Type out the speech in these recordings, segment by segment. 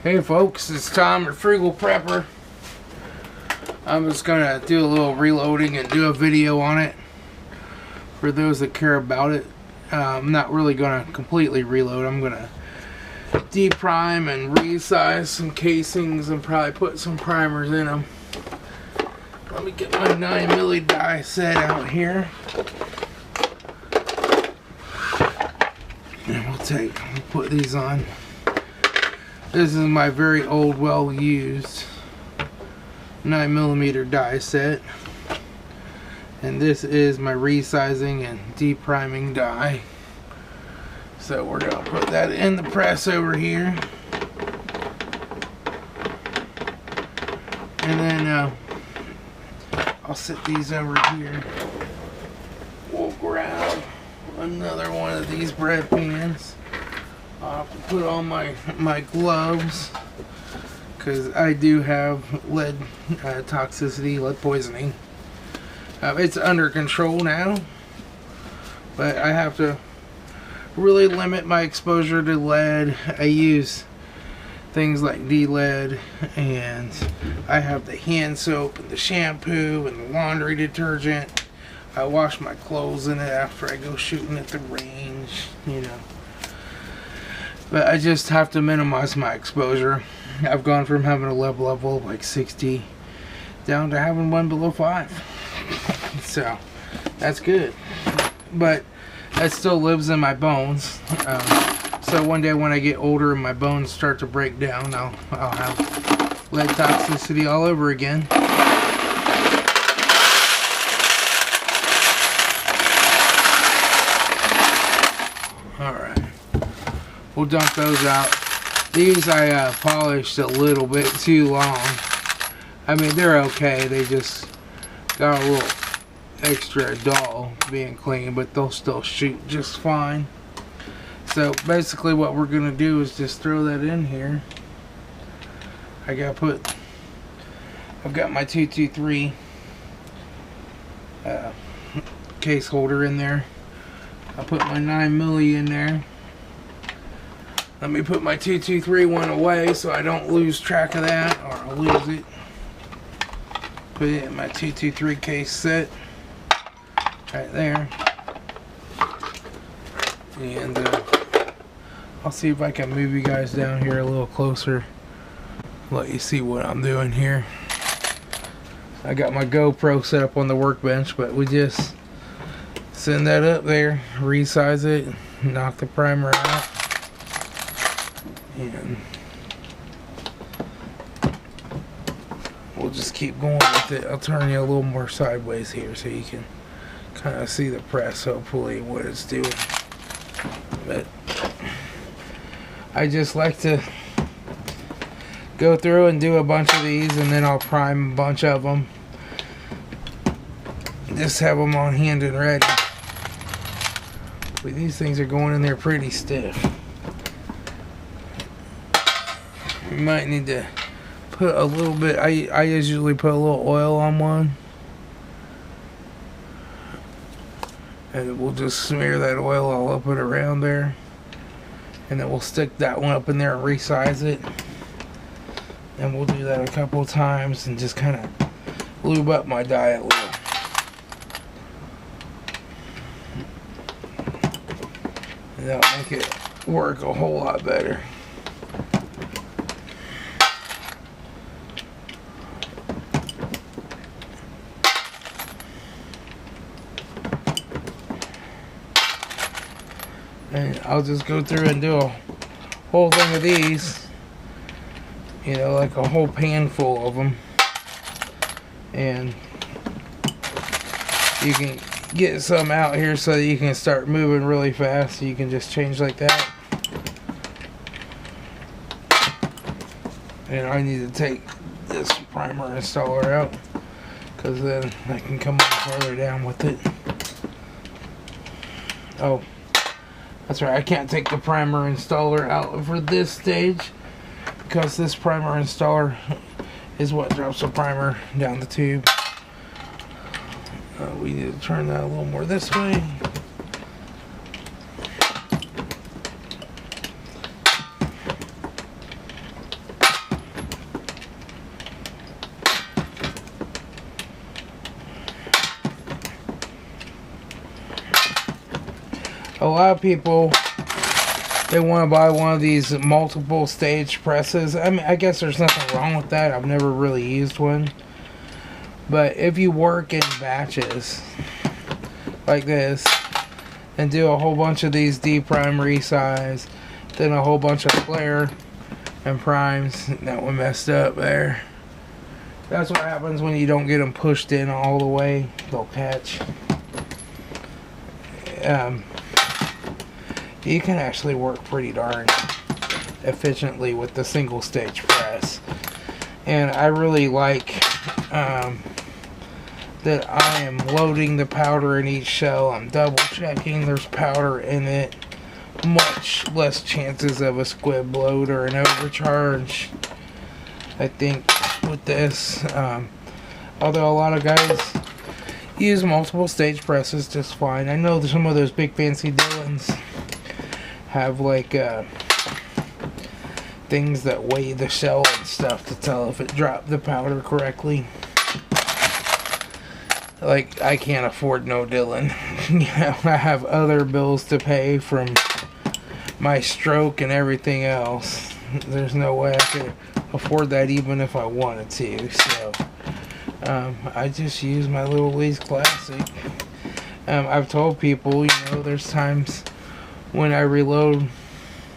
Hey folks, it's Tom at FrugalPrepper. I'm just gonna do a little reloading and do a video on it for those that care about it. I'm not really gonna completely reload. I'm gonna deprime and resize some casings and probably put some primers in them. Let me get my 9mm die set out here. And we'll put these on. This is my very old, well-used 9mm die set. And this is my resizing and depriming die. So we're going to put that in the press over here. And then I'll set these over here. We'll grab another one of these bread pans. I'll have to put on my gloves because I do have lead toxicity, lead poisoning. It's under control now, but I have to really limit my exposure to lead. I use things like D-lead, and I have the hand soap and the shampoo and the laundry detergent. I wash my clothes in it after I go shooting at the range, you know. But I just have to minimize my exposure. I've gone from having a lead level of like 60 down to having one below 5. So that's good. But that still lives in my bones. So one day when I get older and my bones start to break down, I'll have lead toxicity all over again. Alright. We'll dump those out. These I polished a little bit too long. I mean, they're okay. They just got a little extra dull being clean, but they'll still shoot just fine. So basically what we're going to do is just throw that in here. I've got my 223 case holder in there. I'll put my 9mm in there. Let me put my 223 one away so I don't lose track of that, or I'll lose it. Put it in my 223 case set right there. And I'll see if I can move you guys down here a little closer. Let you see what I'm doing here. I got my GoPro set up on the workbench, but we just send that up there, resize it, knock the primer out, and we'll just keep going with it. I'll turn you a little more sideways here so you can kind of see the press, hopefully, what it's doing. But I just like to go through and do a bunch of these, and then I'll prime a bunch of them. Just have them on hand and ready. But these things are going in there pretty stiff. You might need to put a little bit. I usually put a little oil on one, and we'll just smear that oil all up and around there, and then we'll stick that one up in there and resize it. And we'll do that a couple of times and just kind of lube up my die a little. And that'll make it work a whole lot better. And I'll just go through and do a whole thing of these, you know, like a whole pan full of them. And you can get some out here so that you can start moving really fast. So you can just change like that. And I need to take this primer installer out, because then I can come on further down with it. Oh, that's right, I can't take the primer installer out for this stage, because this primer installer is what drops the primer down the tube. We need to turn that a little more this way. lot of people, they want to buy one of these multiple stage presses. I mean, I guess there's nothing wrong with that. I've never really used one. But if you work in batches like this and do a whole bunch of these D-prime resize, then a whole bunch of flare and primes, that one messed up there. That's what happens when you don't get them pushed in all the way. They'll catch. You can actually work pretty darn efficiently with the single stage press. And I really like that I am loading the powder in each shell. I'm double checking there's powder in it. Much less chances of a squib load or an overcharge, I think, with this. Although a lot of guys use multiple stage presses just fine. I know some of those big fancy Dillons have like things that weigh the shell and stuff to tell if it dropped the powder correctly. Like, I can't afford no Dillon. I have other bills to pay from my stroke and everything else. There's no way I could afford that even if I wanted to. So I just use my little Lee's Classic. I've told people, you know, there's times when I reload.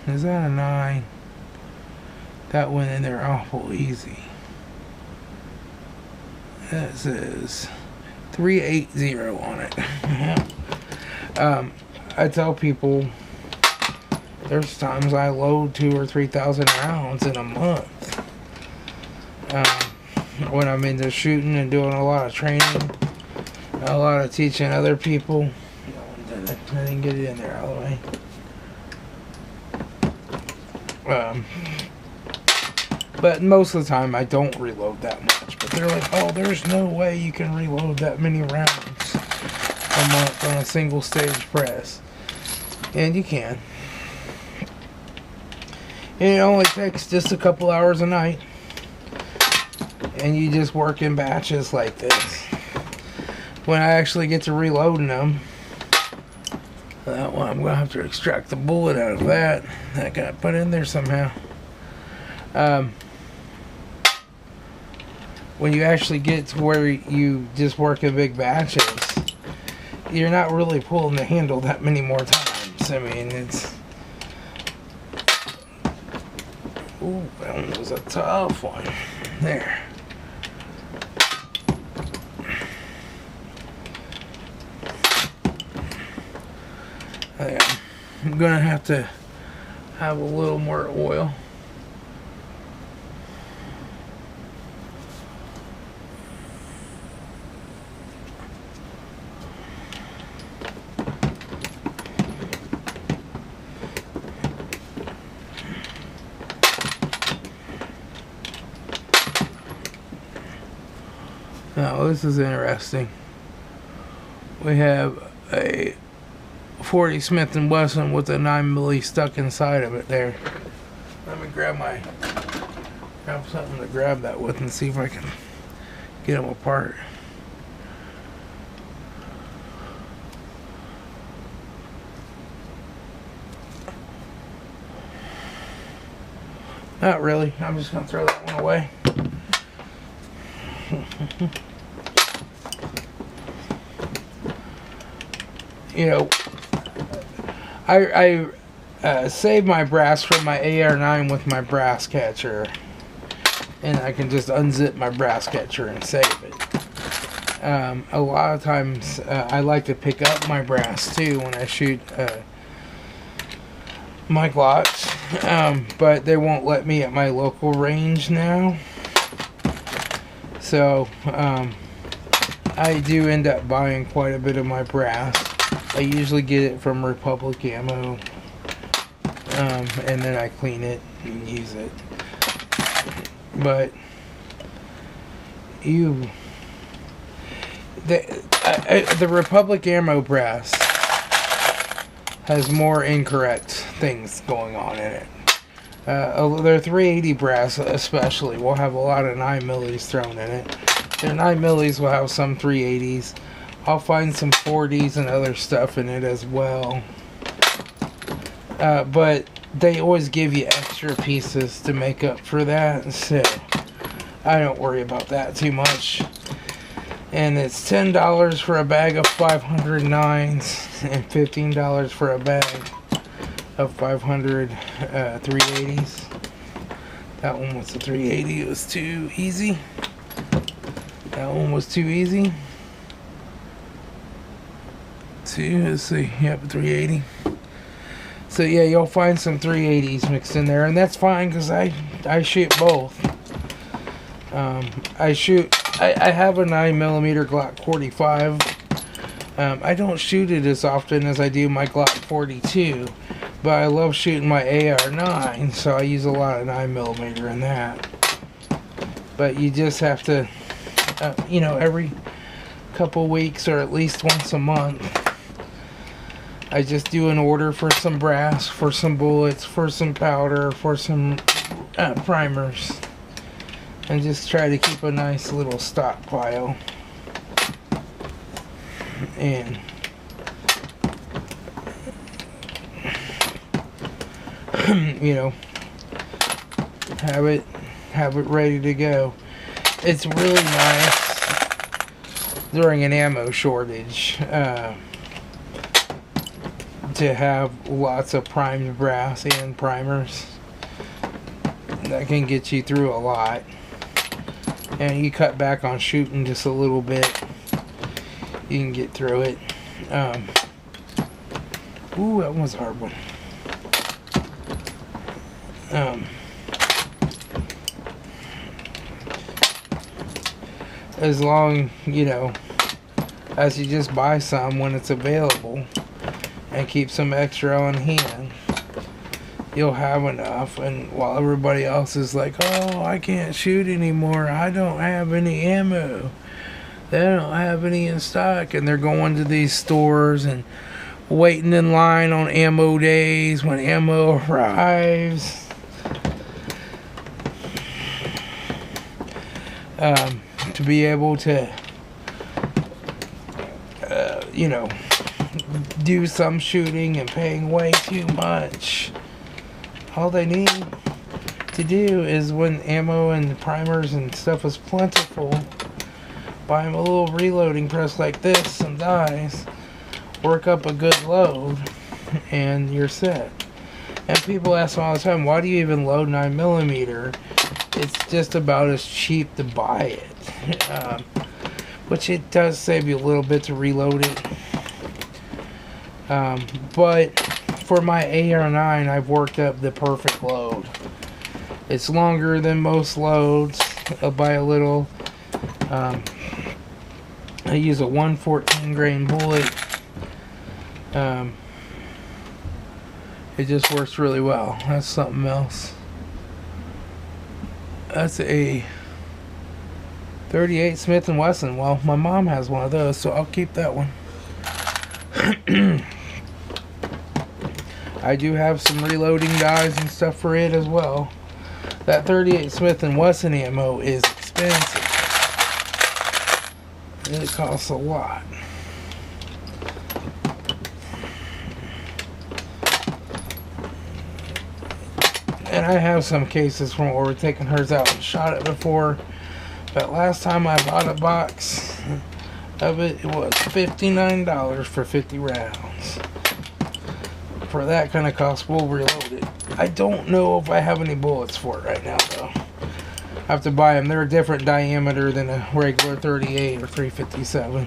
Is that a 9? That went in there awful easy. That says 380 on it. I tell people there's times I load 2,000 or 3,000 rounds in a month. When I'm into shooting and doing a lot of training, a lot of teaching other people. I didn't get it in there all the way. But most of the time I don't reload that much. But they're like, oh, there's no way you can reload that many rounds a month on a single stage press. And you can. And it only takes just a couple hours a night. And you just work in batches like this. When I actually get to reloading them, that one I'm going to have to extract the bullet out of that. That got put in there somehow. When you actually get to where you just work in big batches, you're not really pulling the handle that many more times. I mean, it's... Ooh, that one was a tough one. There. I'm gonna have to have a little more oil. Now this is interesting. We have a 40 Smith & Wesson with a 9mm stuck inside of it there. Let me grab something to grab that with and see if I can get them apart. Not really. I'm just gonna throw that one away. You know, I save my brass from my AR9 with my brass catcher, and I can just unzip my brass catcher and save it. A lot of times I like to pick up my brass too when I shoot my Glocks, but they won't let me at my local range now. So I do end up buying quite a bit of my brass. I usually get it from Republic Ammo, and then I clean it and use it. But the Republic Ammo brass has more incorrect things going on in it. Their 380 brass especially will have a lot of 9mm thrown in it. Their 9mm will have some 380s. I'll find some 40s and other stuff in it as well. But they always give you extra pieces to make up for that, so I don't worry about that too much. And it's $10 for a bag of 500 nines and $15 for a bag of 500 380s. That one was a 380. It was too easy. That one was too easy. Let's see. Yep, 380. So yeah, you'll find some 380s mixed in there, and that's fine because I shoot both. I have a 9mm Glock 45. I don't shoot it as often as I do my Glock 42, but I love shooting my AR-9, so I use a lot of 9mm in that. But you just have to, you know, every couple weeks or at least once a month, I just do an order for some brass, for some bullets, for some powder, for some primers, and just try to keep a nice little stockpile. And you know, have it ready to go. It's really nice during an ammo shortage to have lots of primed brass and primers. That can get you through a lot, and you cut back on shooting just a little bit, you can get through it. Ooh, that was a hard one. As long, you know, as you just buy some when it's available and keep some extra on hand, you'll have enough. And while everybody else is like, oh, I can't shoot anymore, I don't have any ammo, they don't have any in stock, and they're going to these stores and waiting in line on ammo days when ammo arrives. To be able to you know, do some shooting and paying way too much. All they need to do is, when ammo and primers and stuff is plentiful, buy them a little reloading press like this, some dies, work up a good load, and you're set. And people ask me all the time, why do you even load 9mm? It's just about as cheap to buy it. Which it does save you a little bit to reload it. But for my AR-9, I've worked up the perfect load. It's longer than most loads by a little. I use a 114 grain bullet. It just works really well. That's something else. That's a 38 Smith & Wesson. Well, my mom has one of those, so I'll keep that one. I do have some reloading dies and stuff for it as well. That 38 Smith & Wesson ammo is expensive. It costs a lot. And I have some cases from where we're taking hers out and shot it before. But last time I bought a box of it, it was $59 for 50 rounds. For that kind of cost, we'll reload it. I don't know if I have any bullets for it right now, though. I have to buy them. They're a different diameter than a regular 38 or 357.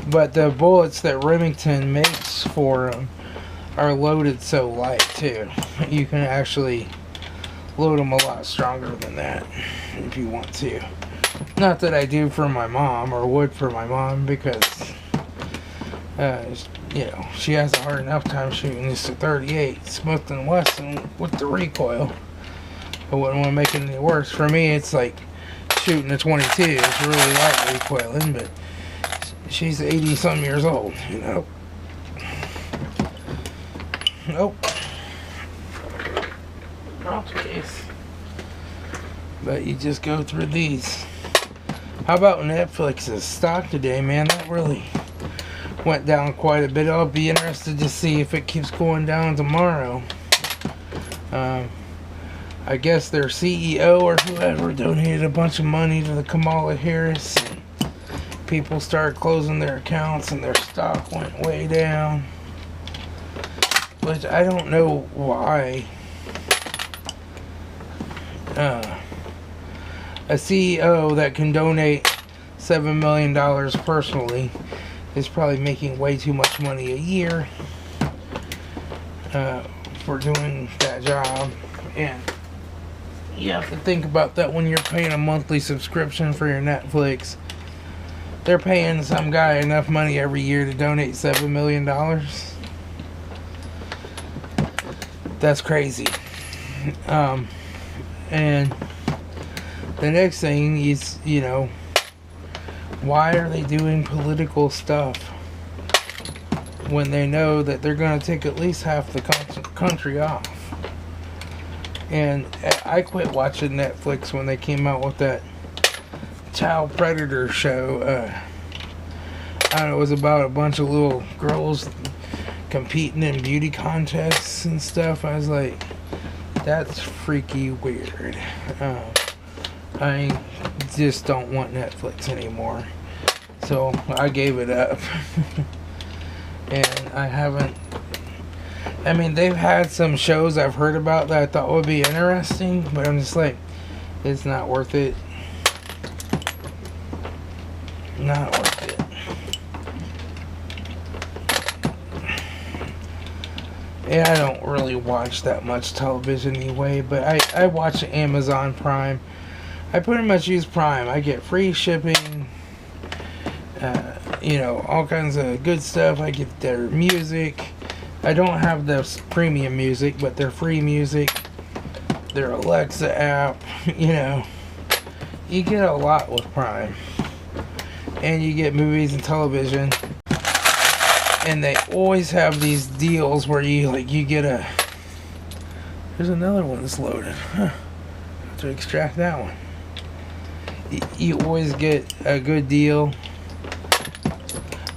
But the bullets that Remington makes for them are loaded so light, too. You can actually load them a lot stronger than that if you want to. Not that I do for my mom, or would for my mom, because you know, she has a hard enough time shooting just a 38 Smith & Wesson with the recoil. I wouldn't want to make it any worse. For me, it's like shooting a 22. It's really light recoiling, but she's 80-some years old, you know. Nope. Not the case. But you just go through these. How about Netflix's stock today, man? That really went down quite a bit. I'll be interested to see if it keeps going down tomorrow. I guess their CEO or whoever donated a bunch of money to the Kamala Harris. People started closing their accounts and their stock went way down. Which I don't know why. A CEO that can donate $7 million personally is probably making way too much money a year for doing that job. And you have to think about that when you're paying a monthly subscription for your Netflix. They're paying some guy enough money every year to donate $7 million. That's crazy. And the next thing is, you know, why are they doing political stuff when they know that they're going to take at least half the country off? And I quit watching Netflix when they came out with that child predator show. I don't know, it was about a bunch of little girls competing in beauty contests and stuff. I was like, that's freaky weird. I just don't want Netflix anymore. So I gave it up. And I haven't... I mean, they've had some shows I've heard about that I thought would be interesting, but I'm just like, it's not worth it. Not worth it. Yeah, I don't really watch that much television anyway, but I watch Amazon Prime. I pretty much use Prime. I get free shipping, you know, all kinds of good stuff. I get their music. I don't have the premium music, but their free music, their Alexa app, you know. You get a lot with Prime. And you get movies and television. And they always have these deals where you get a... There's another one that's loaded. Huh. Have to extract that one. You always get a good deal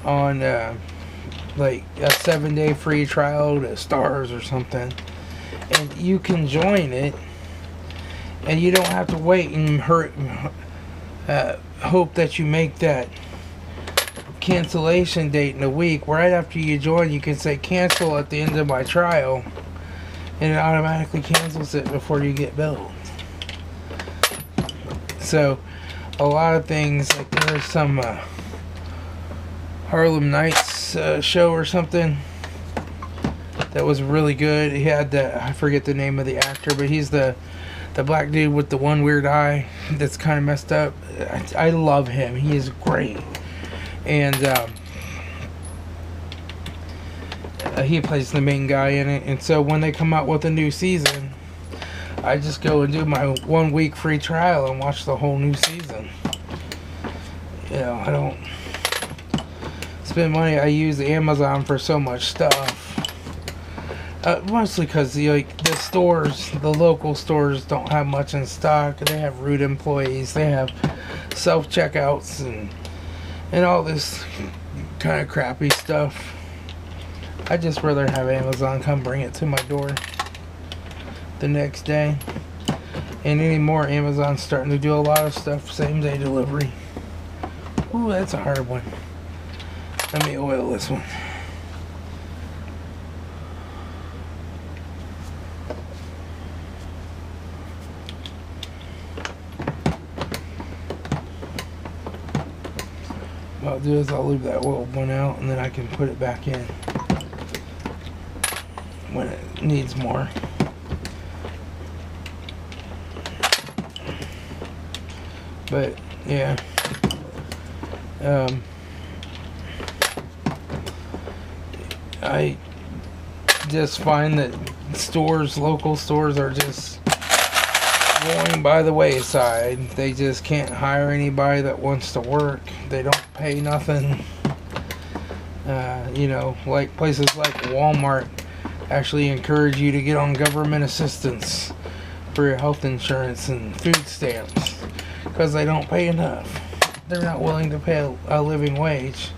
on like a 7-day free trial to Stars or something. And you can join it. And you don't have to wait and hope that you make that cancellation date in a week. Right after you join, you can say cancel at the end of my trial, and it automatically cancels it before you get billed. So a lot of things, like there's some Harlem Nights show or something that was really good. He had I forget the name of the actor, but he's the black dude with the one weird eye that's kind of messed up. I love him. He is great. And he plays the main guy in it. And so when they come out with a new season, I just go and do my 1 week free trial and watch the whole new season. You know, I don't spend money. I use Amazon for so much stuff. Mostly because the stores, the local stores, don't have much in stock. They have rude employees. They have self-checkouts and all this kind of crappy stuff. I'd just rather have Amazon come bring it to my door the next day. And anymore, Amazon's starting to do a lot of stuff same day delivery. Ooh, that's a hard one. Let me oil this one. What I'll do is I'll leave that oil one out and then I can put it back in when it needs more. But yeah, I just find that local stores are just going by the wayside. They just can't hire anybody that wants to work. They don't pay nothing. You know, like places like Walmart actually encourage you to get on government assistance for your health insurance and food stamps because they don't pay enough. They're not willing to pay a living wage.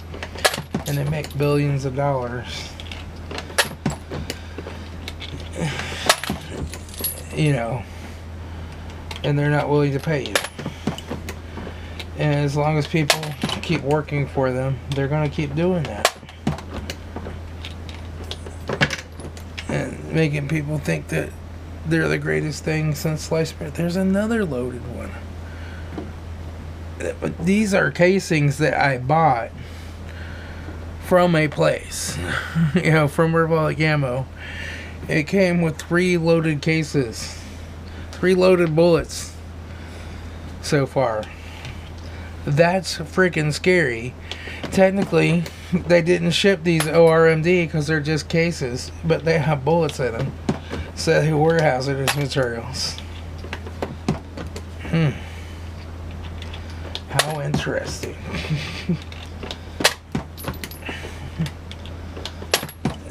and they make billions of dollars. You know, and they're not willing to pay you. And as long as people keep working for them, they're going to keep doing that. And making people think that they're the greatest thing since sliced bread. There's another loaded one. But these are casings that I bought from a place. You know, from Republic Ammo. It came with 3 loaded cases. 3 loaded bullets so far. That's freaking scary. Technically, they didn't ship these ORMD because they're just cases, but they have bullets in them. So they were hazardous materials. How interesting.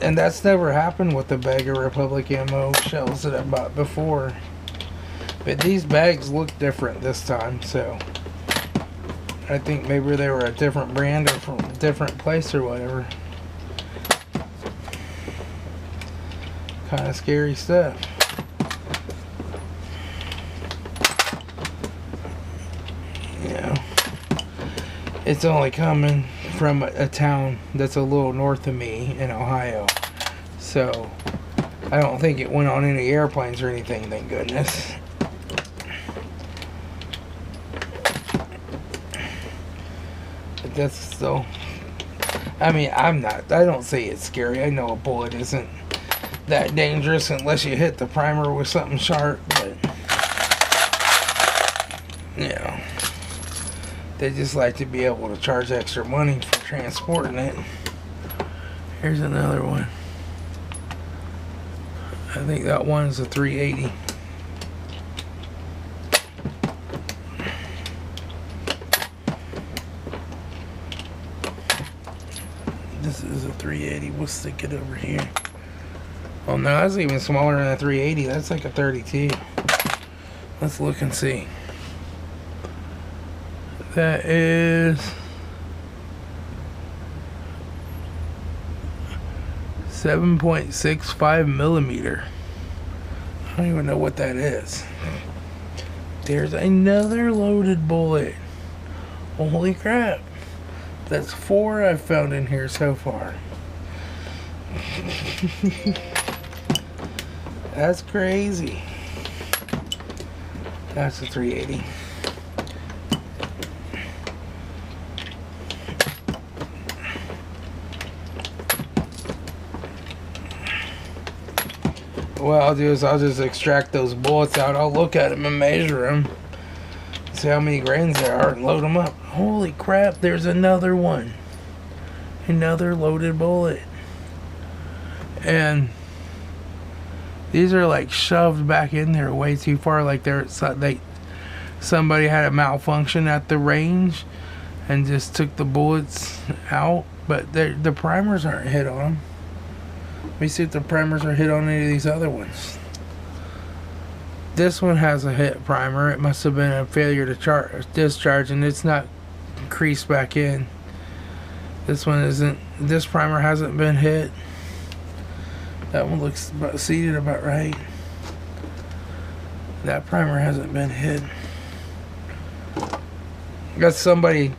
And that's never happened with the bag of Republic Ammo shells that I bought before. But these bags look different this time, so I think maybe they were a different brand or from a different place or whatever. Kind of scary stuff. You know, it's only coming from a town that's a little north of me in Ohio. So I don't think it went on any airplanes or anything, thank goodness. But that's still, I mean, I don't say it's scary. I know a bullet isn't that dangerous unless you hit the primer with something sharp, but you know, they just like to be able to charge extra money for transporting it. Here's another one. I think that one's a 380. This is a 380. We'll stick it over here. Oh no, that's even smaller than a 380. That's like a 32. Let's look and see. That is 7.65 millimeter. I don't even know what that is. There's another loaded bullet. Holy crap. That's 4 I've found in here so far. That's crazy. That's a 380. What I'll do is I'll just extract those bullets out. I'll look at them and measure them. See how many grains there are and load them up. Holy crap, there's another one. Another loaded bullet. And these are like shoved back in there way too far. Like somebody had a malfunction at the range and just took the bullets out. But the primers aren't hit on them. Let me see if the primers are hit on any of these other ones. This one has a hit primer. It must have been a failure to discharge, and it's not creased back in. This one isn't. This primer hasn't been hit. That one looks seated about right. That primer hasn't been hit. Got somebody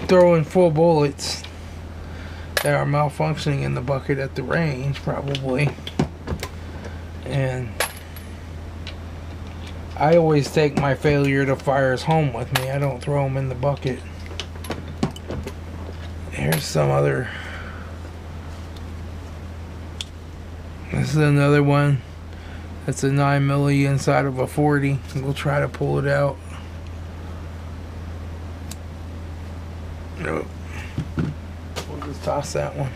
throwing full bullets that are malfunctioning in the bucket at the range, probably. And I always take my failure to fires home with me. I don't throw them in the bucket. Here's some other. This is another one. That's a 9 milli inside of a 40. We'll try to pull it out. Nope. We'll just toss that one.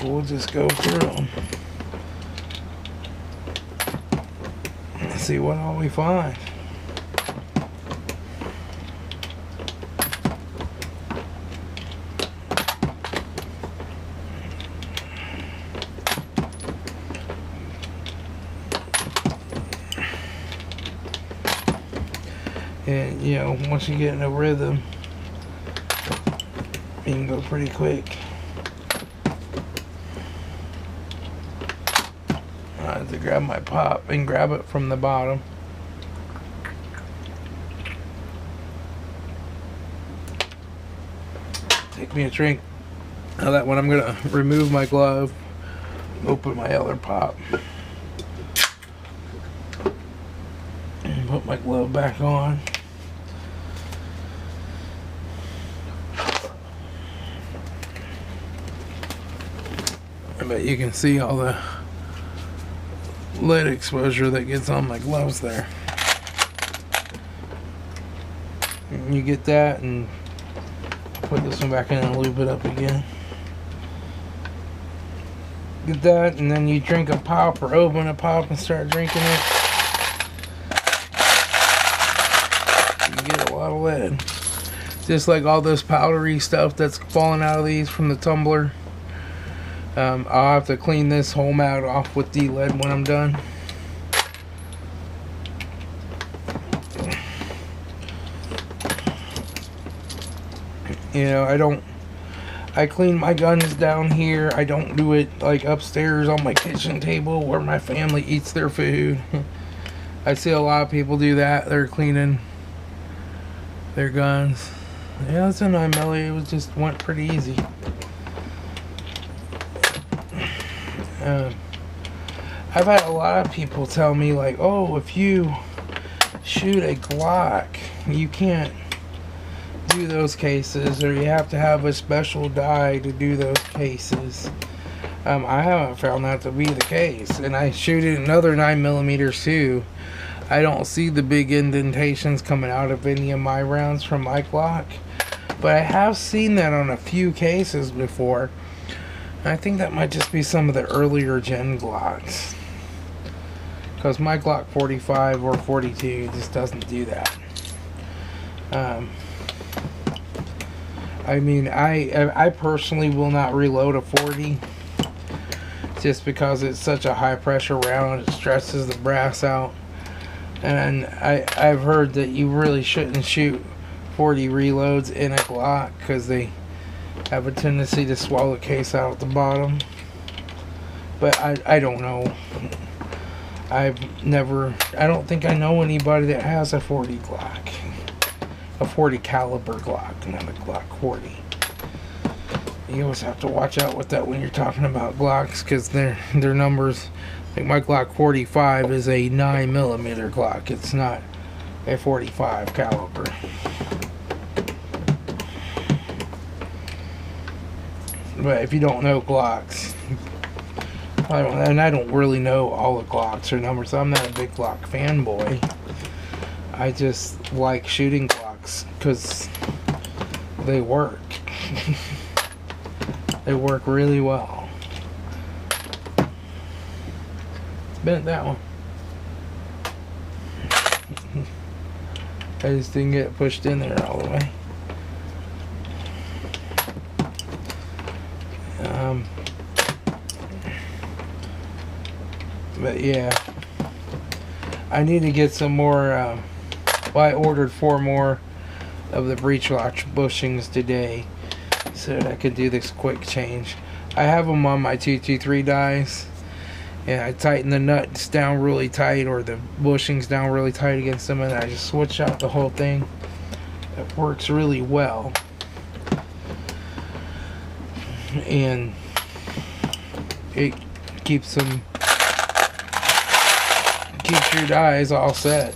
We'll just go through them. Let's see what all we find. you know, once you get in a rhythm, you can go pretty quick. I have to grab my pop and grab it from the bottom. Take me a drink. Now that one, I'm gonna remove my glove, open my other pop, and put my glove back on. I bet you can see all the lead exposure that gets on my gloves there. And you get that, and put this one back in and lube it up again. Get that, and then you drink a pop or open a pop and start drinking it. You get a lot of lead. Just like all this powdery stuff that's falling out of these from the tumbler. I'll have to clean this whole mat off with the lead when I'm done. You know, I clean my guns down here. I don't do it like upstairs on my kitchen table where my family eats their food. I see a lot of people do that. They're cleaning their guns. Yeah, it's a 9mm. It just went pretty easy. I've had a lot of people tell me like, oh, if you shoot a Glock, you can't do those cases, or you have to have a special die to do those cases. I haven't found that to be the case, and I shoot it in other 9mm too. I don't see the big indentations coming out of any of my rounds from my Glock, but I have seen that on a few cases before. I think that might just be some of the earlier gen Glocks, because my Glock 45 or 42 just doesn't do that. I mean, I personally will not reload a 40 just because it's such a high pressure round. It stresses the brass out, and I've heard that you really shouldn't shoot 40 reloads in a Glock because they have a tendency to swallow the case out at the bottom. But I don't know. I don't think I know anybody that has a 40 Glock. A 40 caliber Glock, not a Glock 40. You always have to watch out with that when you're talking about Glocks, because their numbers, like my Glock 45 is a 9mm Glock. It's not a 45 caliber. But if you don't know Glocks, I don't really know all the Glocks or numbers. I'm not a big Glock fanboy. I just like shooting Glocks because they work. They work really well. Bent that one. I just didn't get it pushed in there all the way. But yeah, I need to get some more. Well, I ordered 4 more of the Breech watch bushings today, so that I could do this quick change. I have them on my 223 dies, and I tighten the nuts down really tight, or the bushings down really tight against them, and I just switch out the whole thing. It works really well, and it keeps your dies all set.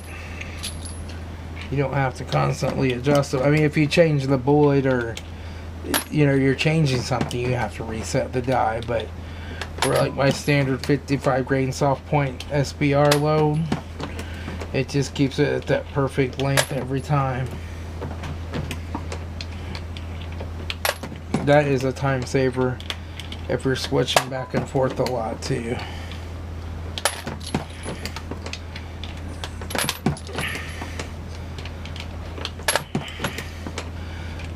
You don't have to constantly adjust them. I mean, if you change the bullet, or you know, you're changing something, you have to reset the die. But for like my standard 55 grain soft point SBR load, it just keeps it at that perfect length every time. That is a time saver if you're switching back and forth a lot too.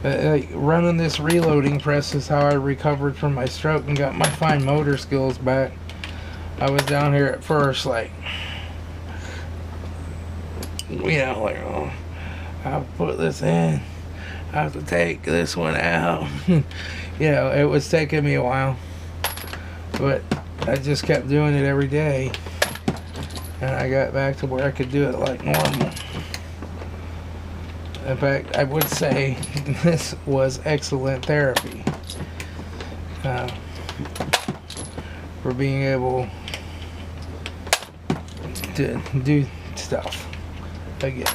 Like, running this reloading press is how I recovered from my stroke and got my fine motor skills back. I was down here at first like, you know, like, oh, I'll put this in. I have to take this one out. You know, it was taking me a while, but I just kept doing it every day, and I got back to where I could do it like normal. In fact, I would say this was excellent therapy for being able to do stuff again.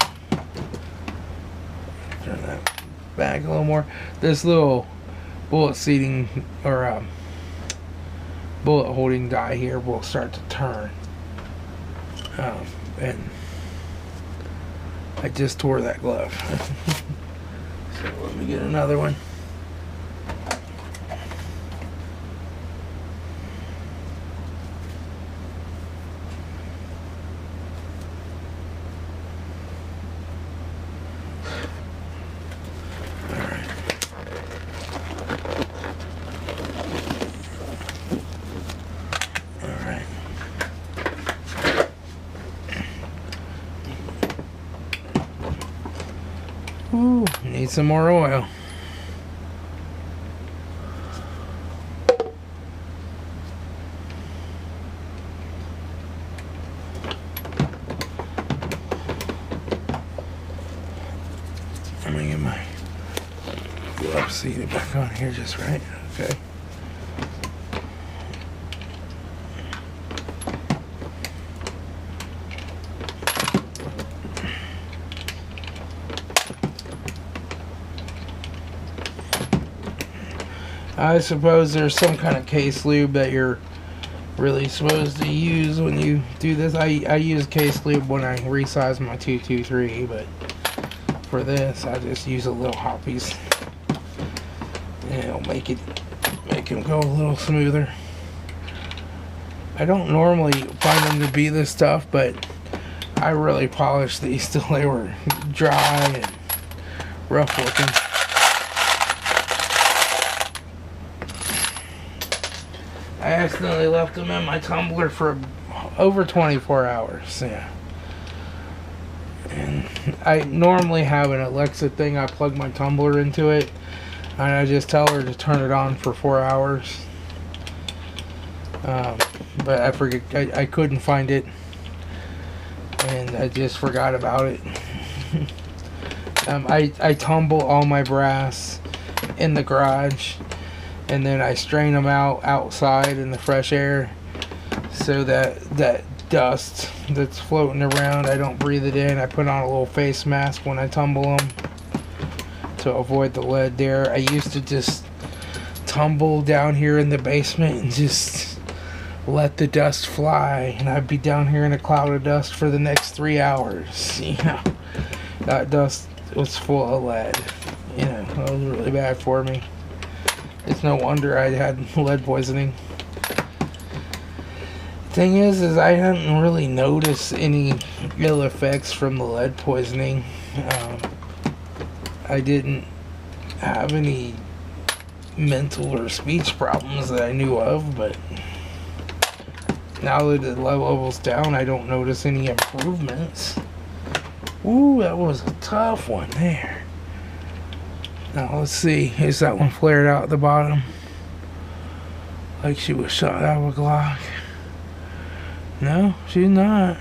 Turn that back a little more. This little bullet seating or bullet holding die here will start to turn, and I just tore that glove. So let me get another one. Ooh, need some more oil. I'm gonna get my glove seated back on here just right. Okay. I suppose there's some kind of case lube that you're really supposed to use when you do this. I use case lube when I resize my 223, but for this I just use a little hoppies. And it'll make him go a little smoother. I don't normally find them to be this tough, but I really polished these till they were dry and rough looking. I accidentally left them in my tumbler for over 24 hours. Yeah. And I normally have an Alexa thing. I plug my tumbler into it, and I just tell her to turn it on for 4 hours. But I forget. I couldn't find it, and I just forgot about it. I tumble all my brass in the garage, and then I strain them out outside in the fresh air, so that dust that's floating around, I don't breathe it in. I put on a little face mask when I tumble them to avoid the lead there. I used to just tumble down here in the basement and just let the dust fly, and I'd be down here in a cloud of dust for the next 3 hours. You know, that dust was full of lead. You know, that was really bad for me. It's no wonder I had lead poisoning. Thing is I hadn't really noticed any ill effects from the lead poisoning. I didn't have any mental or speech problems that I knew of, but now that the lead level's down, I don't notice any improvements. Ooh, that was a tough one there. Now let's see, is that one flared out at the bottom? Like she was shot out of a Glock. No, she's not.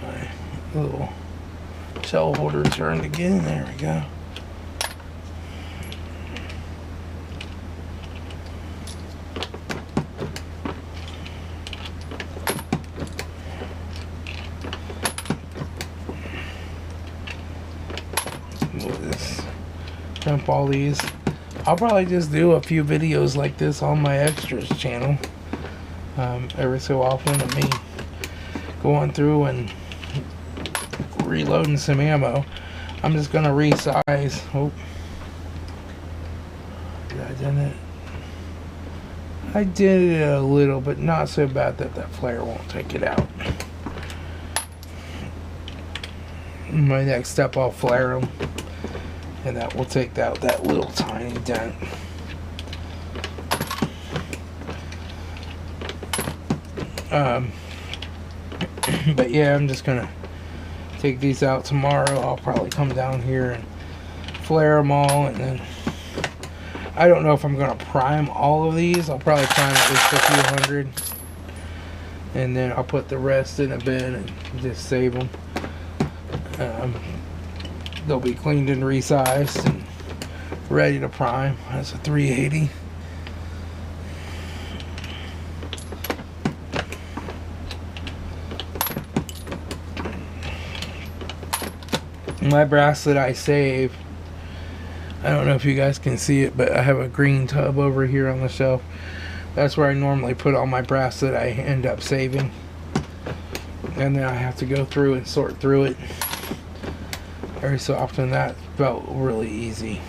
My little shell holder turned again. There we go. Dump all these. I'll probably just do a few videos like this on my extras channel every so often of me going through and reloading some ammo. I'm just gonna resize. Oh, I did it. I did it a little, but not so bad that that flare won't take it out. My next step, I'll flare them, and that will take out that little tiny dent. But yeah, I'm just gonna take these out tomorrow. I'll probably come down here and flare them all, and then I don't know if I'm gonna prime all of these. I'll probably prime at least a few hundred, and then I'll put the rest in a bin and just save them. They'll be cleaned and resized and ready to prime. That's a 380. My bracelet I save, I don't know if you guys can see it, but I have a green tub over here on the shelf. That's where I normally put all my brass that I end up saving, and then I have to go through and sort through it every so often. That felt really easy.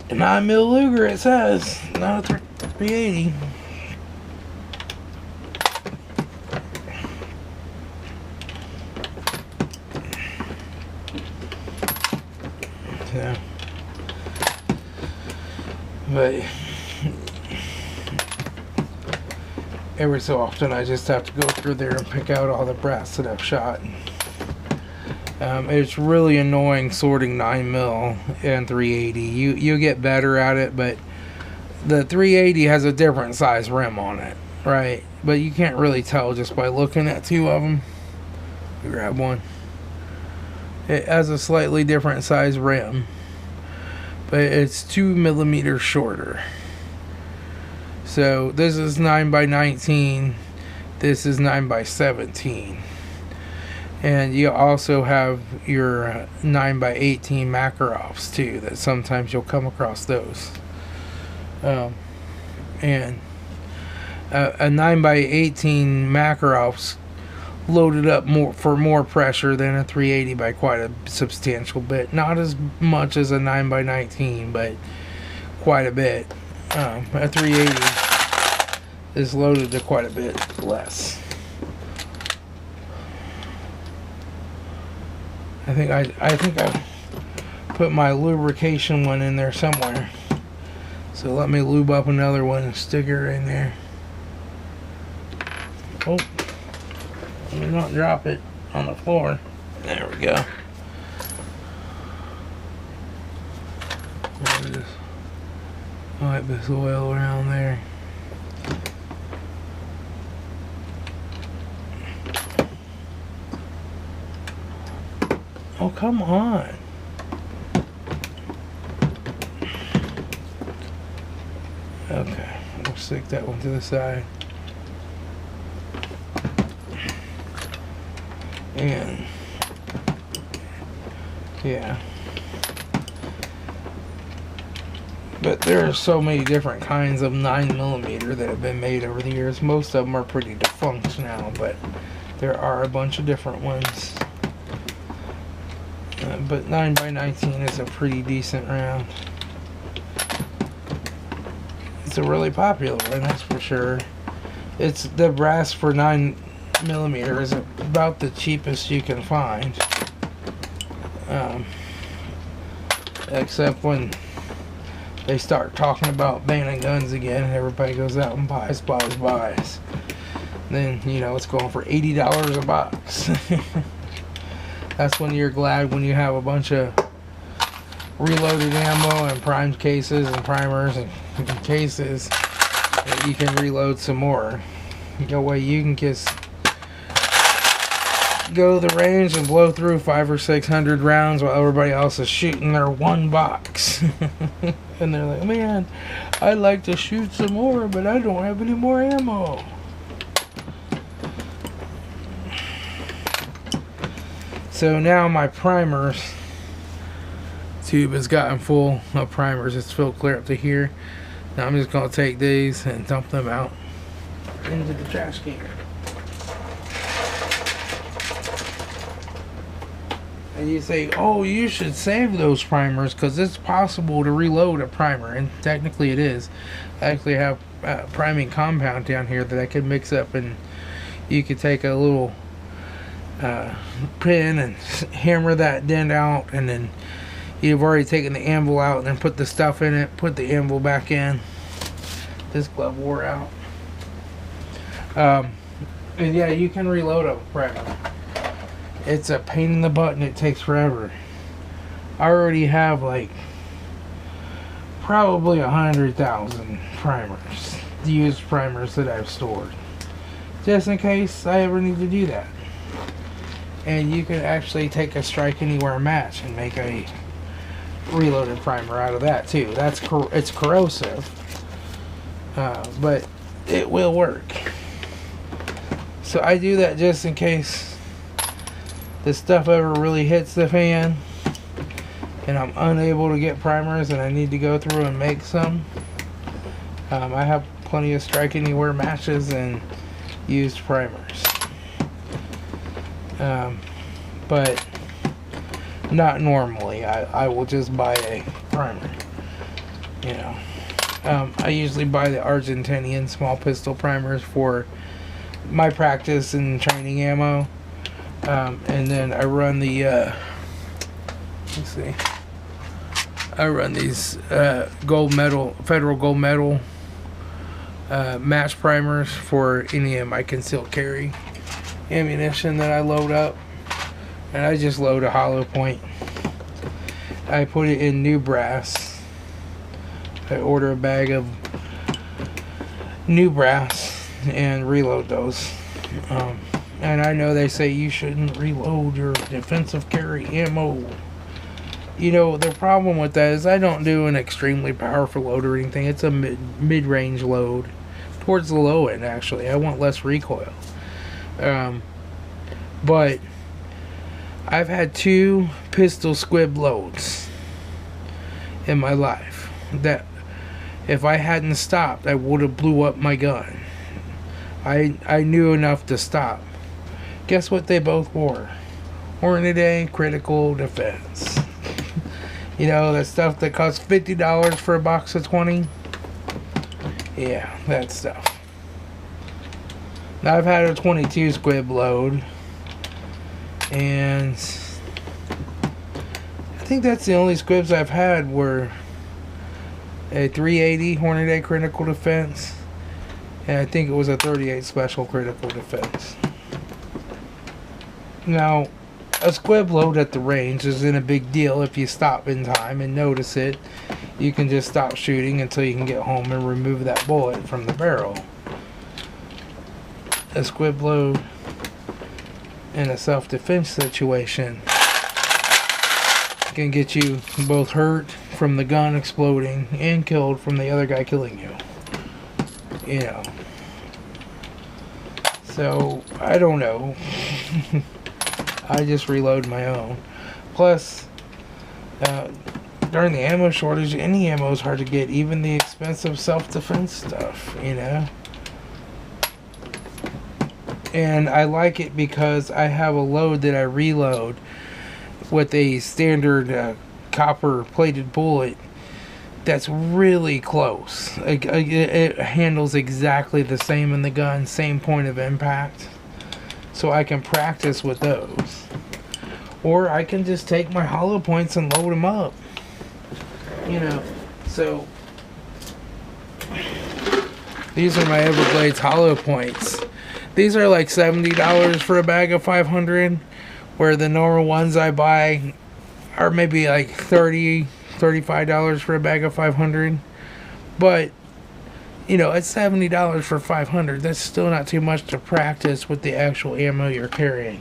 9mm Luger, it says, not a 380. Yeah. But every so often I just have to go through there and pick out all the brass that I've shot. It's really annoying sorting 9mm and 380. You get better at it, but the 380 has a different size rim on it, right? But you can't really tell just by looking at two of them. Grab one. It has a slightly different size rim, but it's 2mm shorter. So this is 9x19, this is 9x17, and you also have your 9x18 Makarovs too. That sometimes you'll come across those, and a 9x18 Makarovs loaded up for more pressure than a 380 by quite a substantial bit. Not as much as a 9x19, but quite a bit. A 380 is loaded to quite a bit less. I think I put my lubrication one in there somewhere. So let me lube up another one and stick her in there. Oh. Let me not drop it on the floor. There we go. Just wipe this oil around there. Oh, come on. Okay, we'll stick that one to the side. And yeah, but there are so many different kinds of 9mm that have been made over the years. Most of them are pretty defunct now, but there are a bunch of different ones. But 9x19 is a pretty decent round. It's a really popular one, that's for sure. It's the brass for 9mm is about the cheapest you can find, except when they start talking about banning guns again and everybody goes out and buys. Then, you know, it's going for $80 a box. That's when you're glad when you have a bunch of reloaded ammo and primed cases and primers and cases that you can reload some more. That way you can just go to the range and blow through 500 or 600 rounds while everybody else is shooting their one box. And they're like, man, I'd like to shoot some more, but I don't have any more ammo. So now my primers tube has gotten full of primers. It's filled clear up to here. Now I'm just going to take these and dump them out into the trash can. And you say, oh, you should save those primers because it's possible to reload a primer. And technically it is. I actually have priming compound down here that I can mix up, and you could take a little pin and hammer that dent out, and then you've already taken the anvil out and then put the stuff in it, put the anvil back in, This glove wore out. And yeah, you can reload a primer. It's a pain in the butt and it takes forever. I already have like probably 100,000 primers, used primers that I've stored, just in case I ever need to do that. And you can actually take a strike anywhere match and make a reloaded primer out of that too. It's corrosive, but it will work. So I do that just in case this stuff ever really hits the fan and I'm unable to get primers and I need to go through and make some. I have plenty of strike anywhere matches and used primers, but not normally. I will just buy a primer, you know. I usually buy the Argentinian small pistol primers for my practice and training ammo, and then I run the let's see, I run these gold medal, federal gold medal match primers for any of my concealed carry ammunition that I load up. And I just load a hollow point. I put it in new brass. I order a bag of new brass and reload those. And I know they say you shouldn't reload your defensive carry ammo. You know, the problem with that is I don't do an extremely powerful load or anything. It's a mid-range load. Towards the low end, actually. I want less recoil. But I've had 2 pistol squib loads in my life that if I hadn't stopped, I would have blew up my gun. I knew enough to stop. Guess what they both wore? Hornady Critical Defense. You know, that stuff that costs $50 for a box of 20? Yeah, that stuff. Now I've had a 22 squib load, and I think that's the only squibs I've had were a 380 Hornady Critical Defense, and I think it was a 38 Special Critical Defense. Now, a squib load at the range isn't a big deal if you stop in time and notice it. You can just stop shooting until you can get home and remove that bullet from the barrel. A squib load in a self-defense situation can get you both hurt from the gun exploding and killed from the other guy killing you. You know. So, I don't know. I just reload my own. Plus, during the ammo shortage, any ammo is hard to get, even the expensive self-defense stuff, you know. And I like it because I have a load that I reload with a standard copper plated bullet that's really close. It handles exactly the same in the gun, same point of impact. So I can practice with those. Or I can just take my hollow points and load them up. You know, so these are my Everglades hollow points. These are like $70 for a bag of 500, where the normal ones I buy are maybe like $30, $35 for a bag of 500. But, you know, it's $70 for 500. That's still not too much to practice with the actual ammo you're carrying.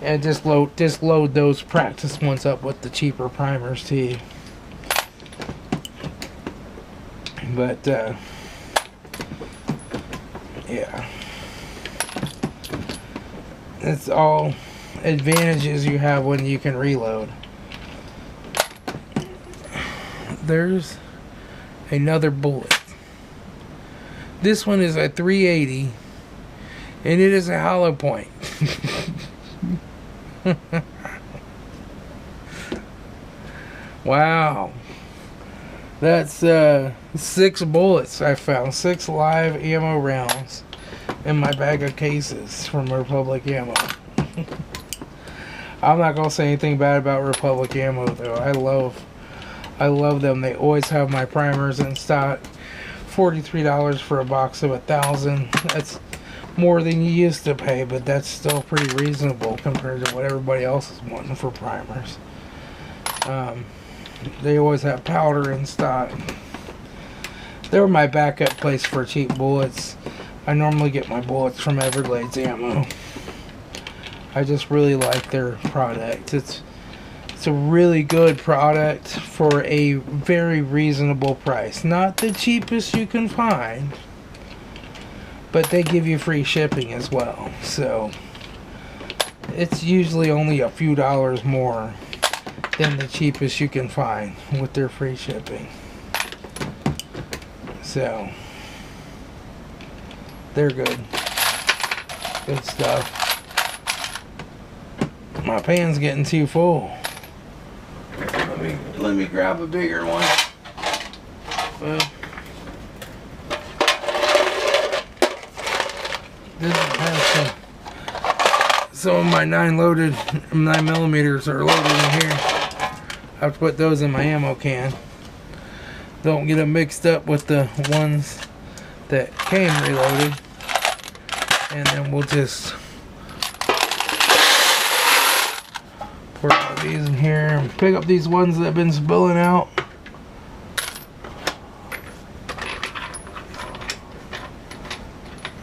And just load those practice ones up with the cheaper primers too. But yeah, it's all advantages you have when you can reload. There's another bullet. This one is a 380 and it is a hollow point. Wow, that's 6 bullets I found, 6 live ammo rounds in my bag of cases from Republic Ammo. I'm not gonna say anything bad about Republic Ammo though. I love them. They always have my primers in stock. $43 for a box of 1,000. That's more than you used to pay, but that's still pretty reasonable compared to what everybody else is wanting for primers. They always have powder in stock. They're my backup place for cheap bullets. I normally get my bullets from Everglades Ammo. I just really like their product. It's a really good product for a very reasonable price. Not the cheapest you can find, but they give you free shipping as well. So it's usually only a few dollars more than the cheapest you can find with their free shipping. So they're good. Good stuff. My pan's getting too full. Let me grab a bigger one. Well, this has some of my 9mm are loaded in here. I have to put those in my ammo can. Don't get them mixed up with the ones that came reloaded. And then we'll just pour all these in here and pick up these ones that have been spilling out.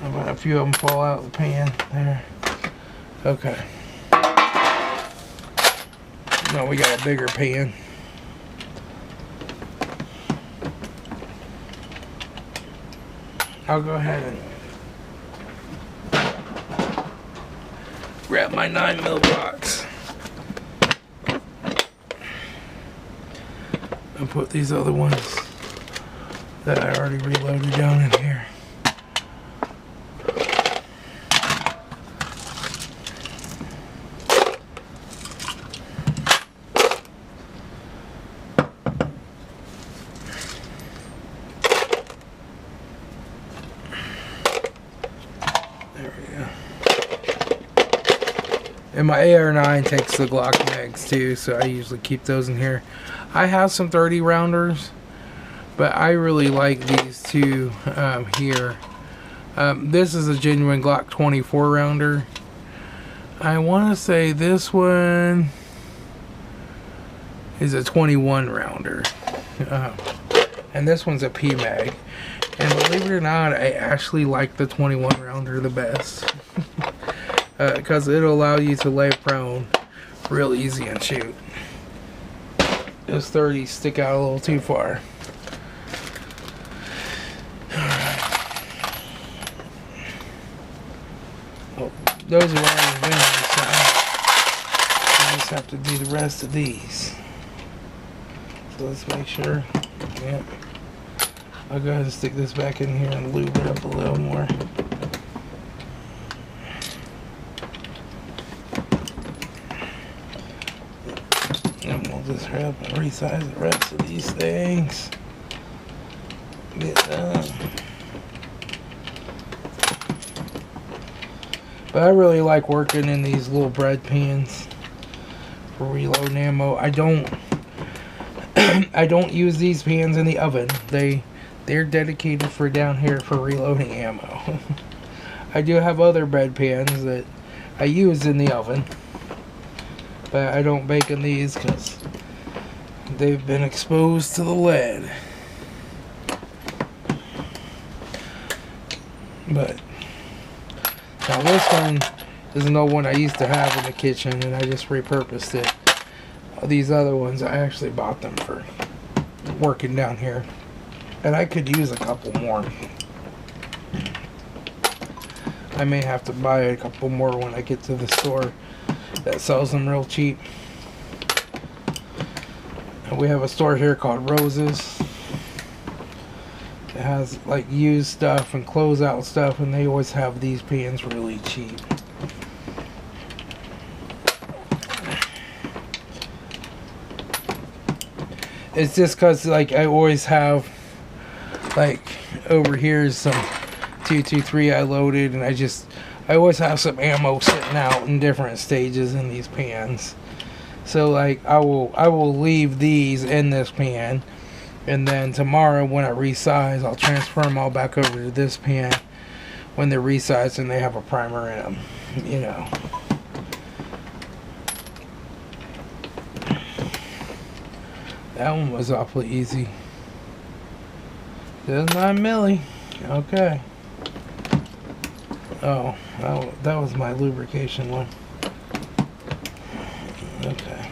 I've had a few of them fall out of the pan there. Okay. Now we got a bigger pan. I'll go ahead and grab my 9mm box and put these other ones that I already reloaded down in here. And my AR-9 takes the Glock mags too, so I usually keep those in here. I have some 30 rounders, but I really like these two here. This is a genuine Glock 24 rounder. I want to say this one is a 21 rounder. And this one's a P-Mag. And believe it or not, I actually like the 21 rounder the best. Because it'll allow you to lay prone real easy and shoot. Those 30s stick out a little too far. Oh, those are already been on the side. I just have to do the rest of these. So let's make sure. Yep. I'll go ahead and stick this back in here and lube it up a little more. And we'll just hurry up and resize the rest of these things. Get done. But I really like working in these little bread pans for reloading ammo. I don't use these pans in the oven. They're dedicated for down here for reloading ammo. I do have other bread pans that I use in the oven, but I don't bake in these because they've been exposed to the lead. But now this one is an old one I used to have in the kitchen, and I just repurposed it. These other ones, I actually bought them for working down here, and I could use a couple more. I may have to buy a couple more when I get to the store that sells them real cheap. And we have a store here called Roses. It has like used stuff and closeout stuff, and they always have these pans really cheap. It's just because like I always have, like over here is some 223 I loaded, and I always have some ammo sitting out in different stages in these pans. So like I will leave these in this pan, And then tomorrow when I resize, I'll transfer them all back over to this pan when they're resized and they have a primer in them, you know. That one was awfully easy. Just 9 milli. Okay. Oh, that was my lubrication one. Okay.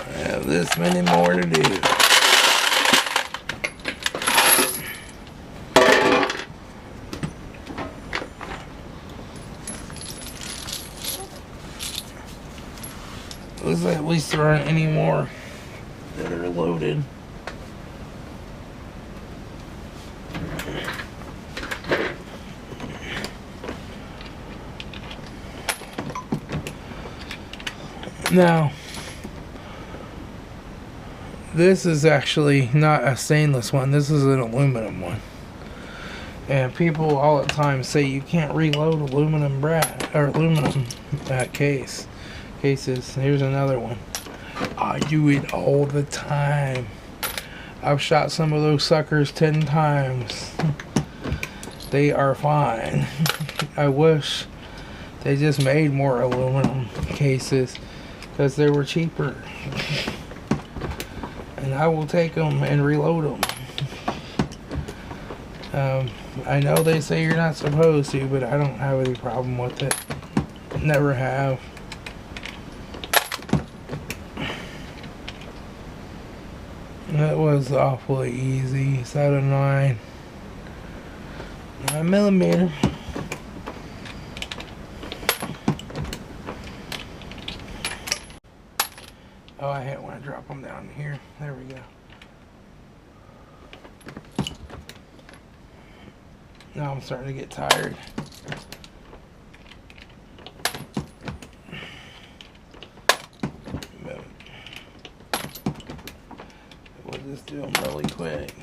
I have this many more to do. Looks like at least there aren't any more that are loaded. Now, this is actually not a stainless one. This is an aluminum one. And people all the time say you can't reload aluminum cases. Here's another one. I do it all the time. I've shot some of those suckers 10 times. They are fine. I wish they just made more aluminum cases because they were cheaper. And I will take them and reload them. I know they say you're not supposed to, but I don't have any problem with it. Never have. That was awfully easy. It's out of 9 millimeter. Oh, I hate when I drop them down here. There we go. Now I'm starting to get tired. We'll just do them really quick.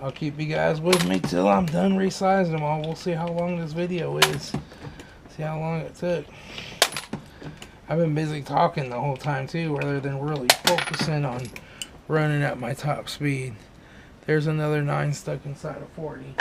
I'll keep you guys with me till I'm done resizing them all. We'll see how long this video is. See how long it took. I've been busy talking the whole time too, rather than really focusing on running at my top speed. There's another 9 stuck inside of 40.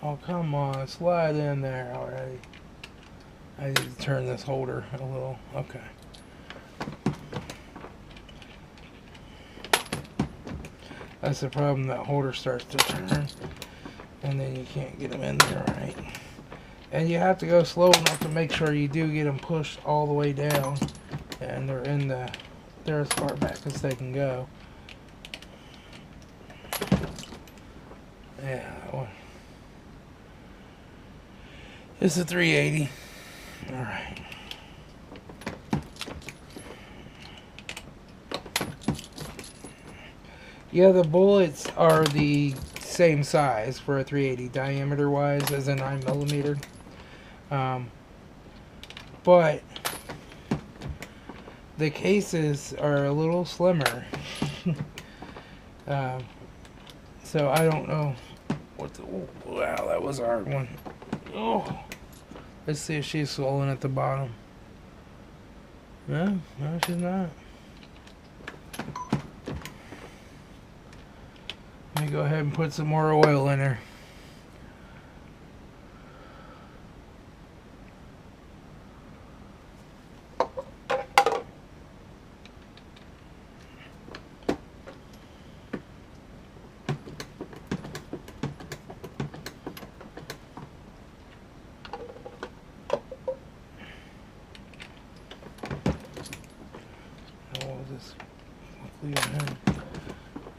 Oh, come on, slide in there already. I need to turn this holder a little. Okay. That's the problem, that holder starts to turn and then you can't get them in there right. And you have to go slow enough to make sure you do get them pushed all the way down and they're as far back as they can go. Yeah, that one. It's a 380. Alright. Yeah, the bullets are the same size for a 380 diameter wise as a 9 millimeter. But the cases are a little slimmer. So I don't know what the... Oh, wow, that was a hard one. Oh. Let's see if she's swollen at the bottom. No, she's not. Let me go ahead and put some more oil in her. Just quickly ahead,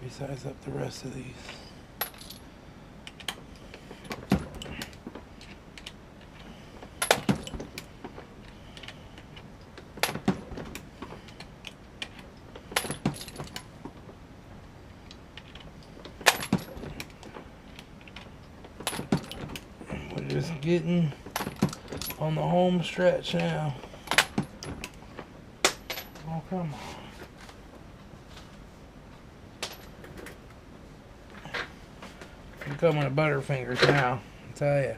resize up the rest of these. getting on the home stretch now. Oh, come on. I'm coming to Butterfingers now, I tell you.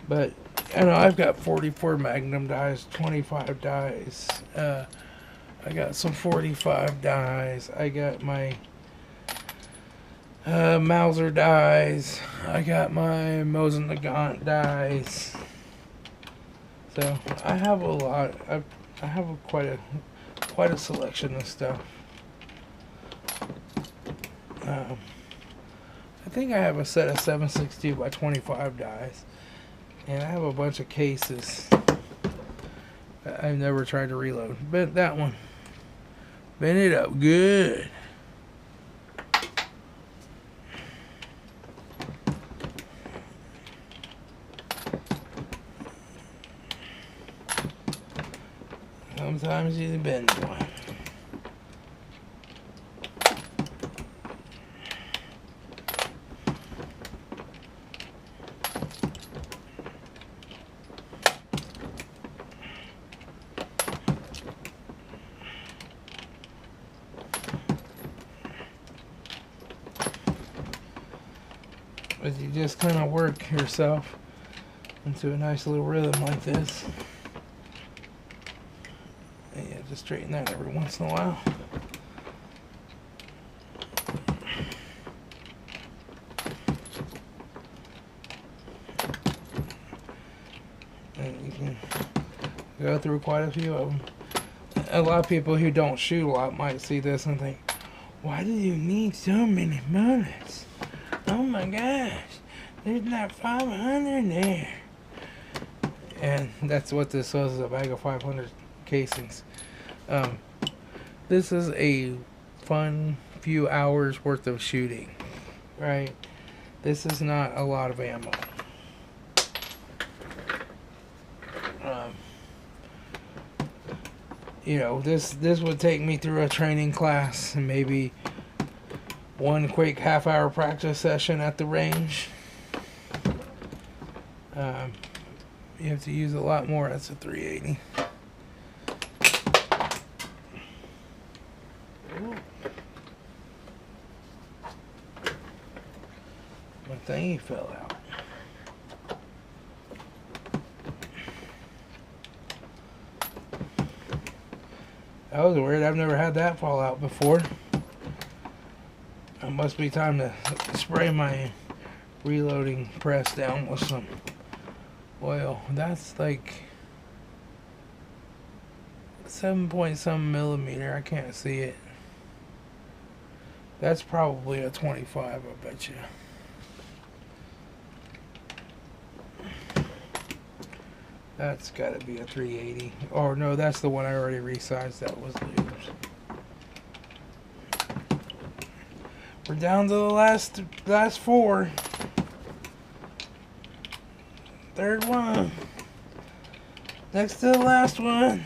But I know I've got 44 Magnum dies, 25 dies. I got some 45 dies. I got my Mauser dies. I got my Mosin Nagant dies. So I have a lot. I have quite a selection of stuff. I think I have a set of 762 by 25 dies. And I have a bunch of cases that I've never tried to reload. But that one, bent it up good. Sometimes you bend one. But you just kind of work yourself into a nice little rhythm like this. And you have to straighten that every once in a while. And you can go through quite a few of them. A lot of people who don't shoot a lot might see this and think, why do you need so many bullets? Oh my gosh, there's not 500 there. And that's what this was, is a bag of 500 casings. This is a fun few hours worth of shooting, right? This is not a lot of ammo. You know, this would take me through a training class and maybe one quick half-hour practice session at the range. You have to use a lot more. That's a 380. My thingy fell out. That was weird. I've never had that fall out before. It must be time to spray my reloading press down with some oil. That's like 7 point some millimeter. I can't see it. That's probably a 25, I bet you. That's got to be a 380. Oh no, that's the one I already resized. That was Luger's. We're down to the last four. Third one. Next to the last one.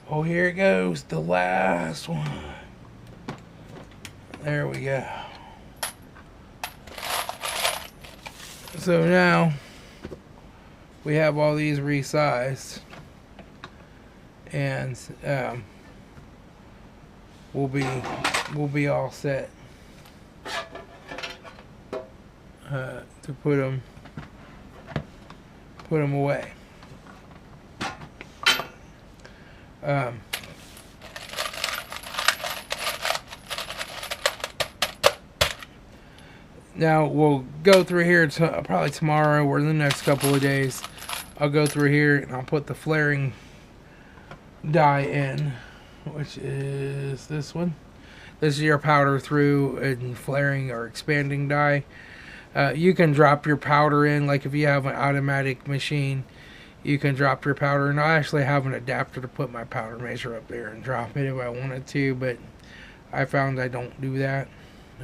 Oh, here it goes. The last one. There we go. So now we have all these resized, and we'll be all set to put them away. Now we'll go through here probably tomorrow or the next couple of days. I'll go through here and I'll put the flaring die in, which is this one. This is your powder through and flaring or expanding die. You can drop your powder in, like if you have an automatic machine, you can drop your powder in. I actually have an adapter to put my powder measure up there and drop it if I wanted to, but I found I don't do that.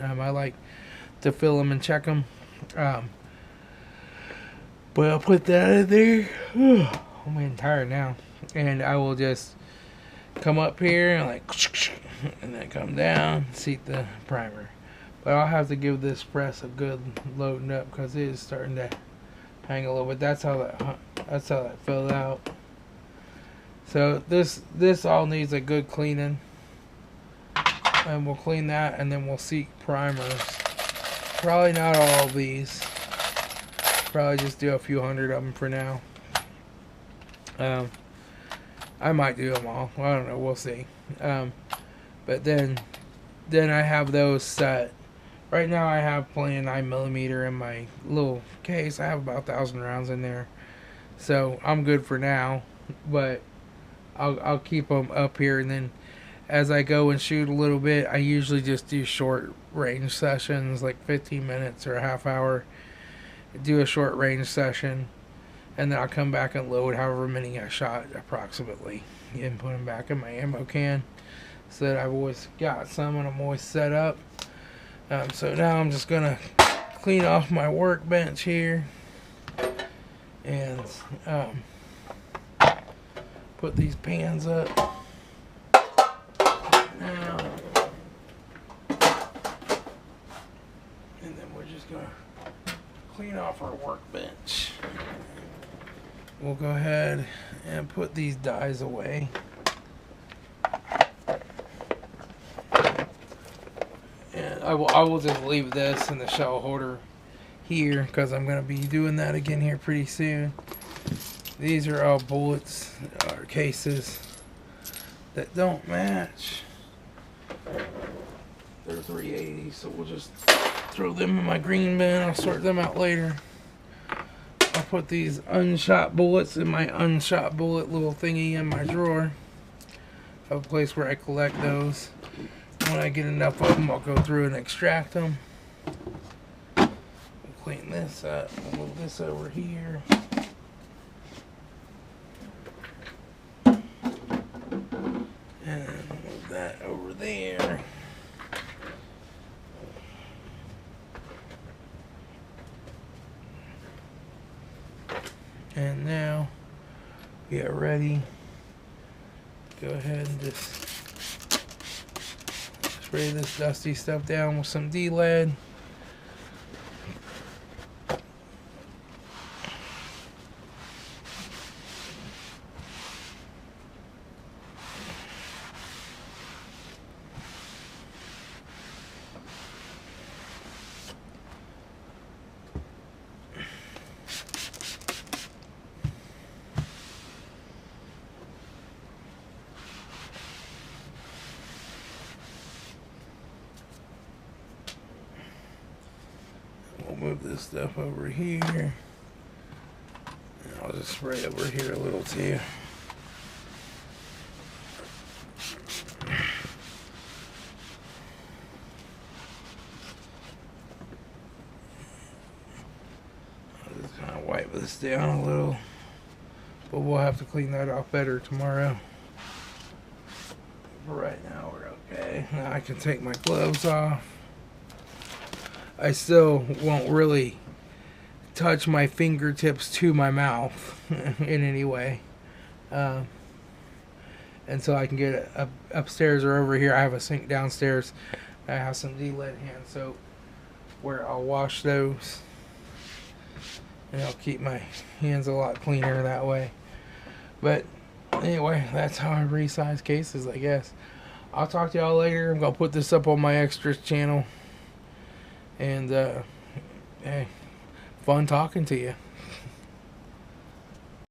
I like to fill them and check them. But I'll put that in there. I'm getting tired now. And I will just come up here and like, and then come down, seat the primer. But I'll have to give this press a good loading up because it is starting to hang a little bit. That's how that filled out. So this all needs a good cleaning, and we'll clean that, and then we'll seat primers. Probably not all of these. Probably just do a few hundred of them for now. I might do them all. I don't know. We'll see. But then I have those set. Right now I have plenty of 9mm in my little case. I have about 1,000 rounds in there, so I'm good for now. But I'll keep them up here, and then as I go and shoot a little bit, I usually just do short range sessions, like 15 minutes or a half hour. Do a short range session, and then I'll come back and load however many I shot approximately, and put them back in my ammo can, so that I've always got some and I'm always set up. So now I'm just gonna clean off my workbench here, and put these pans up now, and then we're just gonna clean off our workbench. We'll go ahead and put these dies away. And I will just leave this in the shell holder here because I'm going to be doing that again here pretty soon. These are all bullets or cases that don't match. They're 380, so we'll just throw them in my green bin. I'll sort them out later. I'll put these unshot bullets in my unshot bullet little thingy in my drawer. I have a place where I collect those. When I get enough of them, I'll go through and extract them. We'll clean this up. We'll move this over here. And move that over there. And now, get ready. Go ahead and just spray this dusty stuff down with some D-lead. Move this stuff over here. And I'll just spray over here a little too. I'll just kind of wipe this down a little, but we'll have to clean that off better tomorrow. But right now we're okay. Now I can take my gloves off. I still won't really touch my fingertips to my mouth in any way until I can get it upstairs or over here. I have a sink downstairs. I have some D-lead hand soap where I'll wash those, and I'll keep my hands a lot cleaner that way. But anyway, that's how I resize cases, I guess. I'll talk to y'all later. I'm going to put this up on my extras channel. And, hey, fun talking to you.